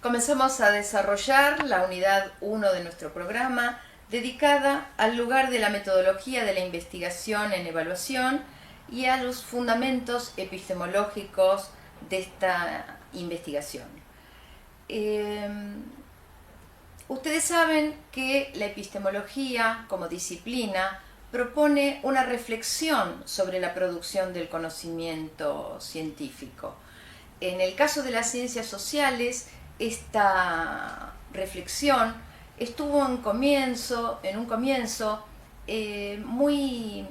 Comenzamos a desarrollar la unidad 1 de nuestro programa dedicada al lugar de la metodología de la investigación en evaluación y a los fundamentos epistemológicos de esta investigación. Ustedes saben que la epistemología como disciplina propone una reflexión sobre la producción del conocimiento científico. En el caso de las ciencias sociales, esta reflexión estuvo en un comienzo muy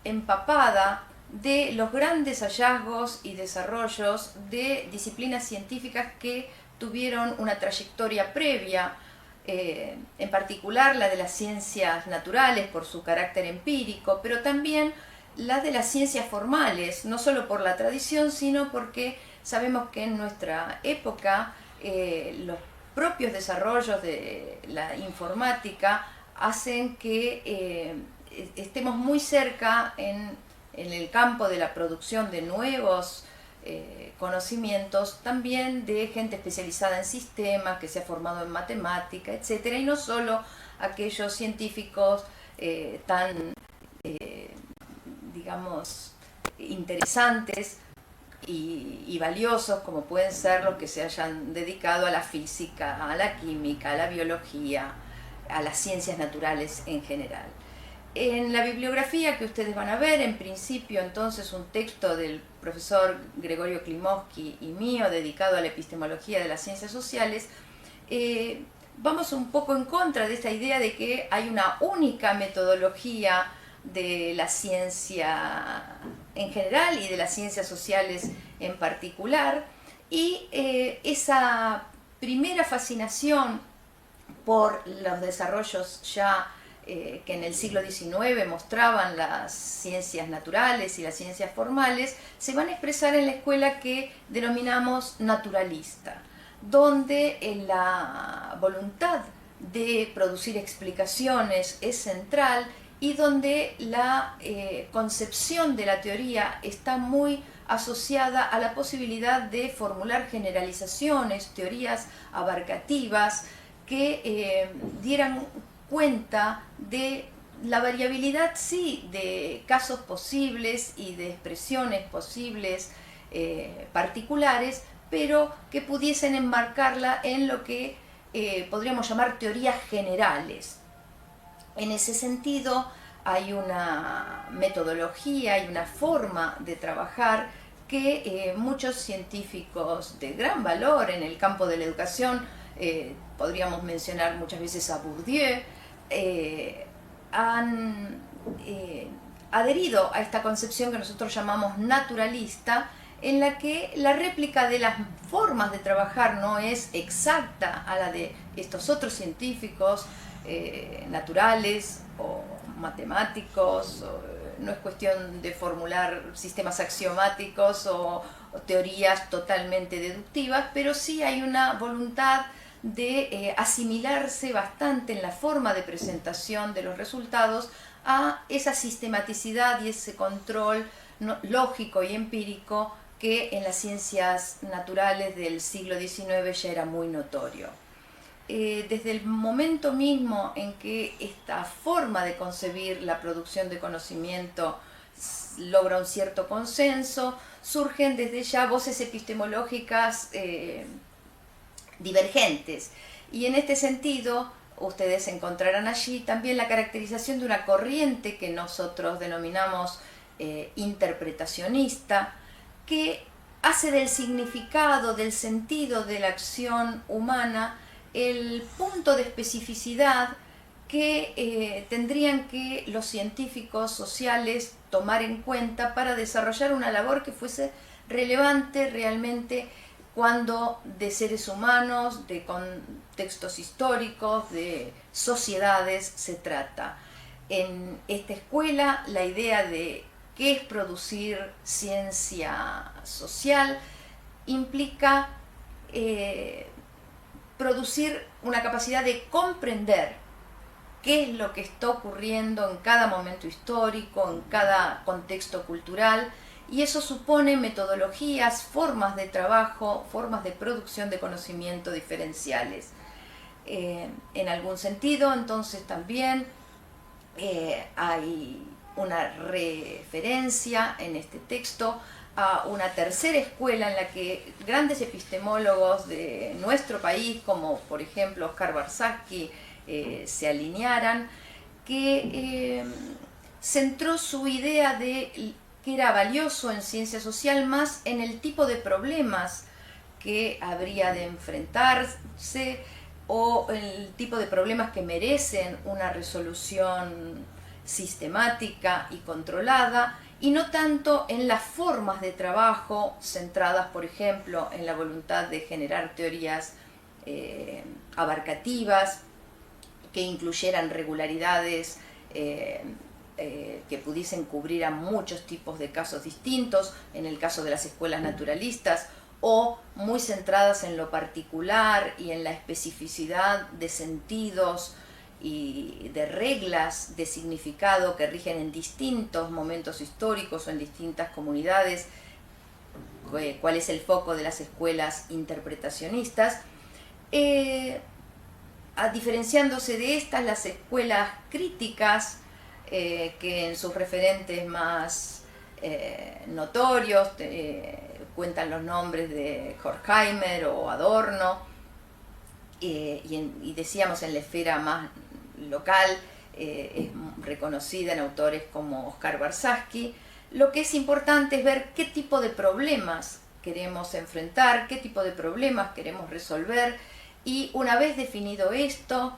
empapada de los grandes hallazgos y desarrollos de disciplinas científicas que tuvieron una trayectoria previa, en particular la de las ciencias naturales por su carácter empírico, pero también la de las ciencias formales, no solo por la tradición, sino porque sabemos que en nuestra época los propios desarrollos de la informática hacen que estemos muy cerca en el campo de la producción de nuevos conocimientos, también de gente especializada en sistemas, que se ha formado en matemática, etcétera, y no solo aquellos científicos tan, digamos, interesantes y valiosos como pueden ser los que se hayan dedicado a la física, a la química, a la biología, a las ciencias naturales en general. En la bibliografía que ustedes van a ver, en principio entonces un texto del profesor Gregorio Klimovsky y mío dedicado a la epistemología de las ciencias sociales, vamos un poco en contra de esta idea de que hay una única metodología de la ciencia en general y de las ciencias sociales en particular, y esa primera fascinación por los desarrollos ya que en el siglo XIX mostraban las ciencias naturales y las ciencias formales, se van a expresar en la escuela que denominamos naturalista, donde la voluntad de producir explicaciones es central y donde la concepción de la teoría está muy asociada a la posibilidad de formular generalizaciones, teorías abarcativas que dieran cuenta de la variabilidad, sí, de casos posibles y de expresiones posibles particulares, pero que pudiesen enmarcarla en lo que podríamos llamar teorías generales. En ese sentido, hay una metodología y una forma de trabajar que muchos científicos de gran valor en el campo de la educación, podríamos mencionar muchas veces a Bourdieu, han adherido a esta concepción que nosotros llamamos naturalista, en la que la réplica de las formas de trabajar no es exacta a la de estos otros científicos naturales o matemáticos, no es cuestión de formular sistemas axiomáticos o teorías totalmente deductivas, pero sí hay una voluntad de asimilarse bastante en la forma de presentación de los resultados a esa sistematicidad y ese control lógico y empírico que en las ciencias naturales del siglo XIX ya era muy notorio. Desde el momento mismo en que esta forma de concebir la producción de conocimiento logra un cierto consenso, surgen desde ya voces epistemológicas divergentes, y en este sentido ustedes encontrarán allí también la caracterización de una corriente que nosotros denominamos interpretacionista, que hace del significado, del sentido de la acción humana el punto de especificidad que tendrían que los científicos sociales tomar en cuenta para desarrollar una labor que fuese relevante realmente cuando de seres humanos, de contextos históricos, de sociedades se trata. En esta escuela la idea de qué es producir ciencia social implica producir una capacidad de comprender qué es lo que está ocurriendo en cada momento histórico, en cada contexto cultural, y eso supone metodologías, formas de trabajo, formas de producción de conocimiento diferenciales. En algún sentido, entonces también hay una referencia en este texto a una tercera escuela en la que grandes epistemólogos de nuestro país, como por ejemplo Oscar Barsaski, se alinearan, que centró su idea de que era valioso en ciencia social más en el tipo de problemas que habría de enfrentarse o el tipo de problemas que merecen una resolución sistemática y controlada, y no tanto en las formas de trabajo centradas, por ejemplo, en la voluntad de generar teorías abarcativas que incluyeran regularidades que pudiesen cubrir a muchos tipos de casos distintos, en el caso de las escuelas naturalistas, o muy centradas en lo particular y en la especificidad de sentidos y de reglas de significado que rigen en distintos momentos históricos o en distintas comunidades, cuál es el foco de las escuelas interpretacionistas, diferenciándose de estas las escuelas críticas, que en sus referentes más notorios cuentan los nombres de Horkheimer o Adorno, y decíamos en la esfera más local es reconocida en autores como Oscar Barsaski. Lo que es importante es ver qué tipo de problemas queremos enfrentar, qué tipo de problemas queremos resolver, y una vez definido esto,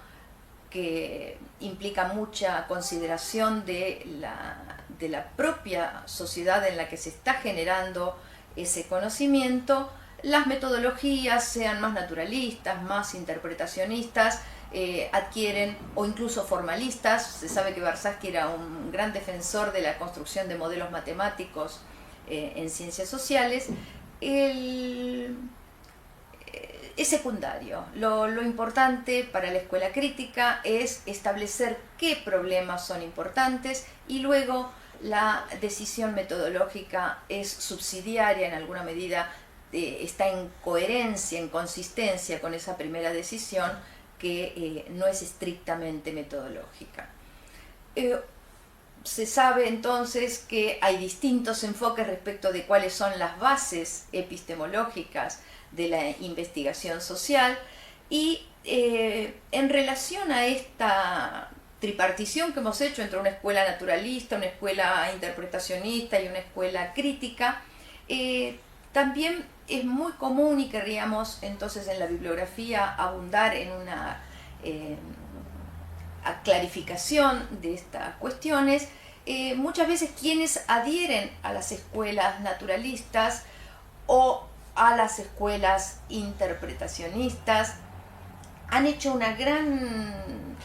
que implica mucha consideración de la propia sociedad en la que se está generando ese conocimiento, las metodologías, sean más naturalistas, más interpretacionistas, adquieren, o incluso formalistas. Se sabe que Barsaski era un gran defensor de la construcción de modelos matemáticos en ciencias sociales. Es secundario. Lo importante para la escuela crítica es establecer qué problemas son importantes, y luego la decisión metodológica es subsidiaria en alguna medida, está en coherencia, en consistencia con esa primera decisión que no es estrictamente metodológica. Se sabe entonces que hay distintos enfoques respecto de cuáles son las bases epistemológicas de la investigación social, y en relación a esta tripartición que hemos hecho entre una escuela naturalista, una escuela interpretacionista y una escuela crítica, también es muy común, y querríamos entonces en la bibliografía abundar en una clarificación de estas cuestiones. Muchas veces quienes adhieren a las escuelas naturalistas o a las escuelas interpretacionistas han hecho una gran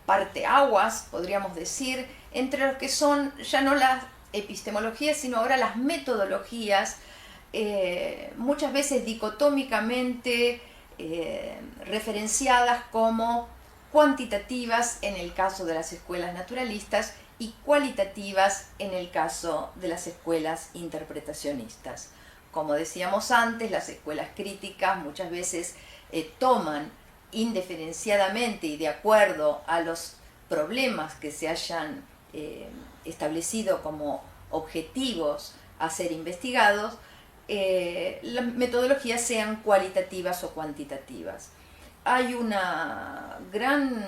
parteaguas, podríamos decir, entre los que son ya no las epistemologías, sino ahora las metodologías, muchas veces dicotómicamente referenciadas como cuantitativas en el caso de las escuelas naturalistas y cualitativas en el caso de las escuelas interpretacionistas. Como decíamos antes, las escuelas críticas muchas veces toman indiferenciadamente y de acuerdo a los problemas que se hayan establecido como objetivos a ser investigados, las metodologías sean cualitativas o cuantitativas. Hay una gran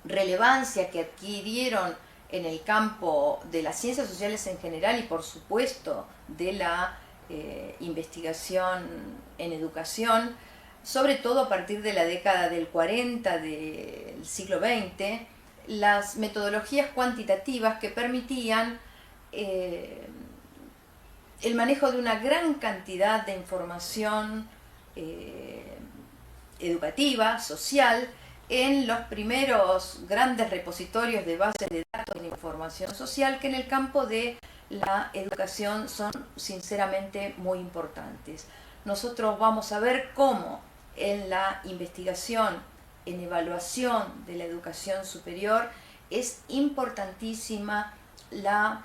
relevancia que adquirieron en el campo de las ciencias sociales en general y por supuesto de la investigación en educación, sobre todo a partir de la década del 40 del siglo XX, las metodologías cuantitativas que permitían el manejo de una gran cantidad de información educativa, social, en los primeros grandes repositorios de bases de datos de información social, que en el campo de la educación son sinceramente muy importantes. Nosotros vamos a ver cómo en la investigación, en evaluación de la educación superior, es importantísima la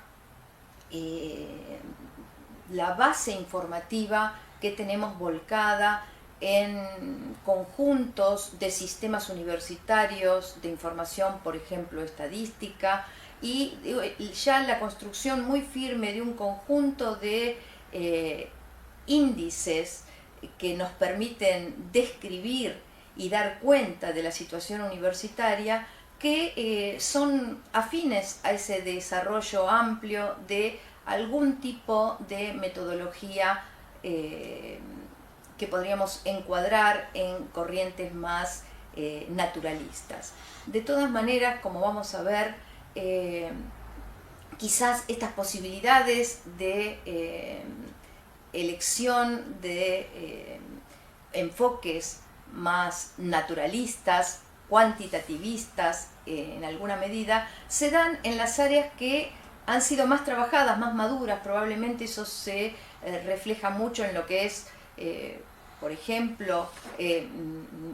base informativa que tenemos volcada en conjuntos de sistemas universitarios de información, por ejemplo, estadística, y ya la construcción muy firme de un conjunto de índices que nos permiten describir y dar cuenta de la situación universitaria, que son afines a ese desarrollo amplio de algún tipo de metodología que podríamos encuadrar en corrientes más naturalistas. De todas maneras, como vamos a ver, quizás estas posibilidades de elección de enfoques más naturalistas, cuantitativistas en alguna medida, se dan en las áreas que han sido más trabajadas, más maduras. Probablemente eso se refleja mucho en lo que es, por ejemplo,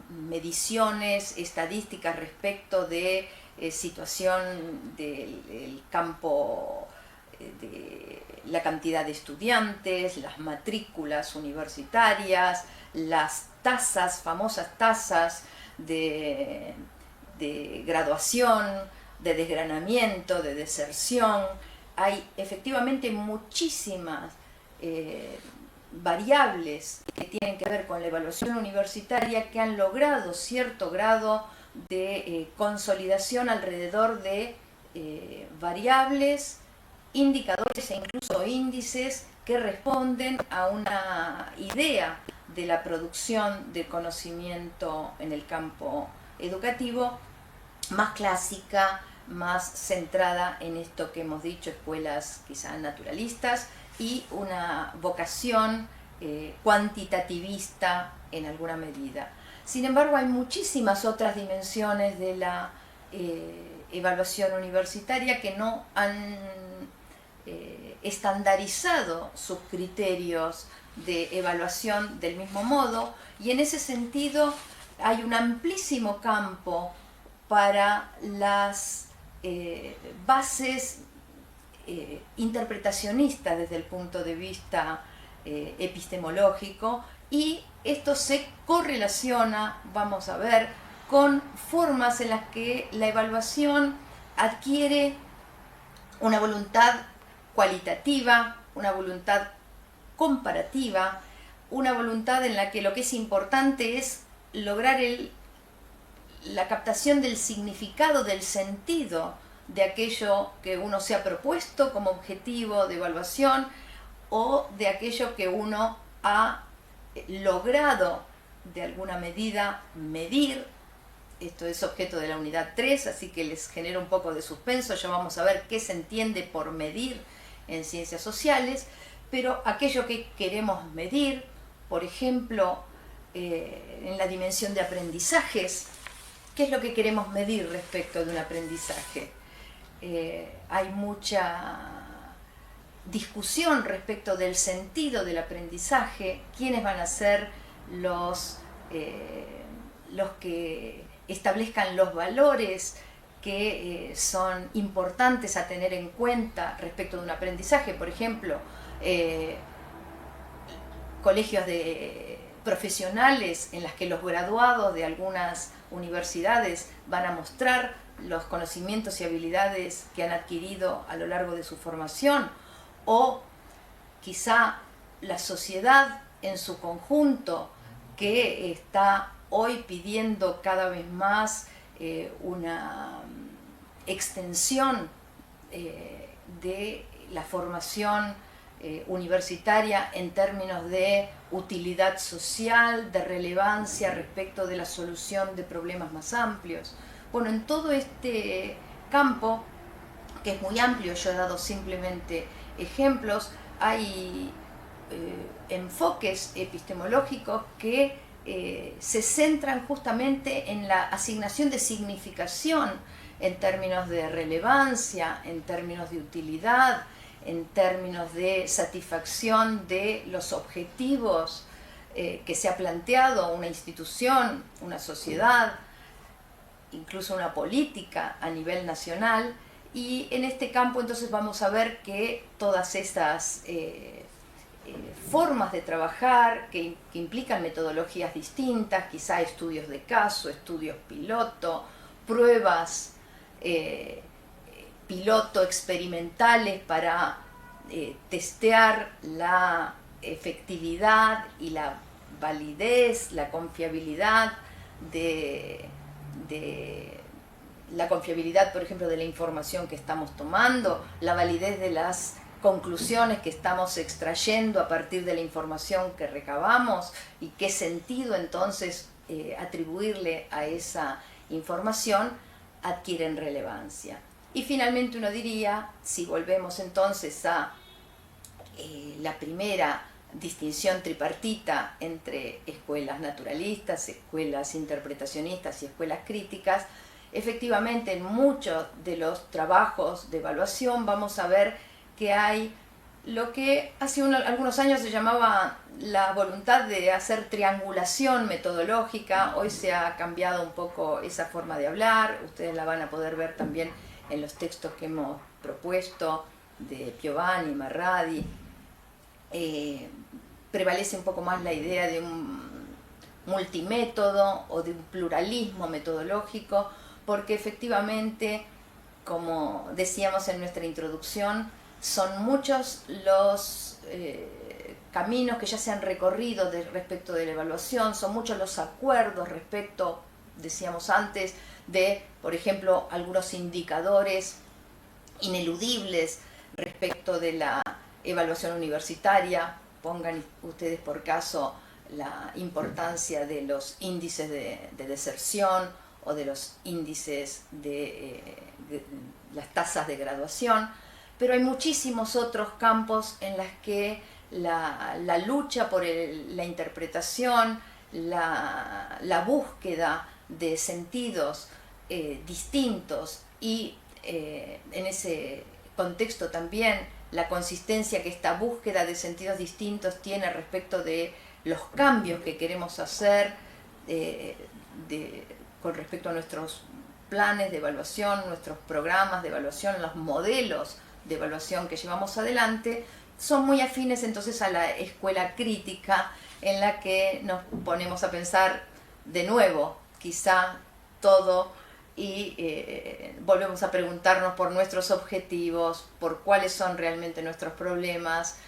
mediciones estadísticas respecto de situación del campo, de la cantidad de estudiantes, las matrículas universitarias, las tasas, famosas tasas de graduación, de desgranamiento, de deserción. Hay efectivamente muchísimas variables que tienen que ver con la evaluación universitaria que han logrado cierto grado de consolidación alrededor de variables, indicadores e incluso índices que responden a una idea de la producción de conocimiento en el campo educativo más clásica, más centrada en esto que hemos dicho, escuelas quizás naturalistas, y una vocación cuantitativista en alguna medida. Sin embargo, hay muchísimas otras dimensiones de la evaluación universitaria que no han estandarizado sus criterios de evaluación del mismo modo, y en ese sentido hay un amplísimo campo para las bases interpretacionistas desde el punto de vista epistemológico, y esto se correlaciona, vamos a ver, con formas en las que la evaluación adquiere una voluntad cualitativa, una voluntad comparativa, una voluntad en la que lo que es importante es lograr la captación del significado, del sentido de aquello que uno se ha propuesto como objetivo de evaluación, o de aquello que uno ha logrado de alguna medida medir. Esto es objeto de la unidad 3, así que les genera un poco de suspenso. Ya vamos a ver qué se entiende por medir en ciencias sociales, pero aquello que queremos medir, por ejemplo, en la dimensión de aprendizajes, ¿qué es lo que queremos medir respecto de un aprendizaje? Hay mucha discusión respecto del sentido del aprendizaje, quiénes van a ser los que establezcan los valores que son importantes a tener en cuenta respecto de un aprendizaje. Por ejemplo, colegios de profesionales en las que los graduados de algunas universidades van a mostrar los conocimientos y habilidades que han adquirido a lo largo de su formación, o quizá la sociedad en su conjunto, que está hoy pidiendo cada vez más una extensión de la formación universitaria en términos de utilidad social, de relevancia respecto de la solución de problemas más amplios. Bueno, en todo este campo, que es muy amplio, yo he dado simplemente ejemplos, hay enfoques epistemológicos que se centran justamente en la asignación de significación en términos de relevancia, en términos de utilidad, en términos de satisfacción de los objetivos que se ha planteado una institución, una sociedad, incluso una política a nivel nacional, Y en este campo entonces vamos a ver que todas estas formas de trabajar que implican metodologías distintas, quizá estudios de caso, estudios piloto, pruebas piloto experimentales para testear la efectividad y la validez, la confiabilidad la confiabilidad, por ejemplo, de la información que estamos tomando, la validez de las conclusiones que estamos extrayendo a partir de la información que recabamos y qué sentido entonces atribuirle a esa información adquieren relevancia. Y finalmente uno diría, si volvemos entonces a la primera distinción tripartita entre escuelas naturalistas, escuelas interpretacionistas y escuelas críticas, efectivamente en muchos de los trabajos de evaluación vamos a ver que hay lo que hace algunos años se llamaba la voluntad de hacer triangulación metodológica. Hoy se ha cambiado un poco esa forma de hablar, ustedes la van a poder ver también en los textos que hemos propuesto de Piovani, Marradi. Prevalece un poco más la idea de un multimétodo o de un pluralismo metodológico, porque efectivamente, como decíamos en nuestra introducción, son muchos los caminos que ya se han recorrido respecto de la evaluación, son muchos los acuerdos respecto, decíamos antes, de, por ejemplo, algunos indicadores ineludibles respecto de la evaluación universitaria. Pongan ustedes por caso la importancia de los índices de deserción o de los índices de las tasas de graduación, pero hay muchísimos otros campos en los que la lucha por la interpretación, la búsqueda de sentidos distintos y en ese contexto también la consistencia que esta búsqueda de sentidos distintos tiene respecto de los cambios que queremos hacer con respecto a nuestros planes de evaluación, nuestros programas de evaluación, los modelos de evaluación que llevamos adelante, son muy afines entonces a la escuela crítica, en la que nos ponemos a pensar de nuevo, quizá todo, y volvemos a preguntarnos por nuestros objetivos, por cuáles son realmente nuestros problemas,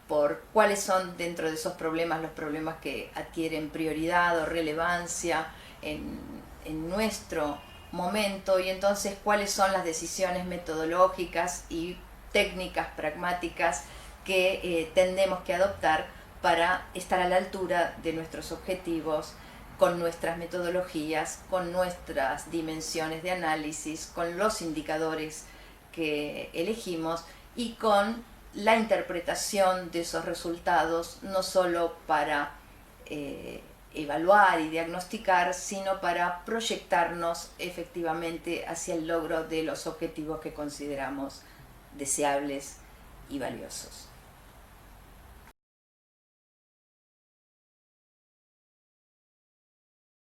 por cuáles son dentro de esos problemas los problemas que adquieren prioridad o relevancia en nuestro momento, y entonces cuáles son las decisiones metodológicas y técnicas pragmáticas que tendemos que adoptar para estar a la altura de nuestros objetivos, con nuestras metodologías, con nuestras dimensiones de análisis, con los indicadores que elegimos y con la interpretación de esos resultados, no solo para evaluar y diagnosticar, sino para proyectarnos efectivamente hacia el logro de los objetivos que consideramos deseables y valiosos.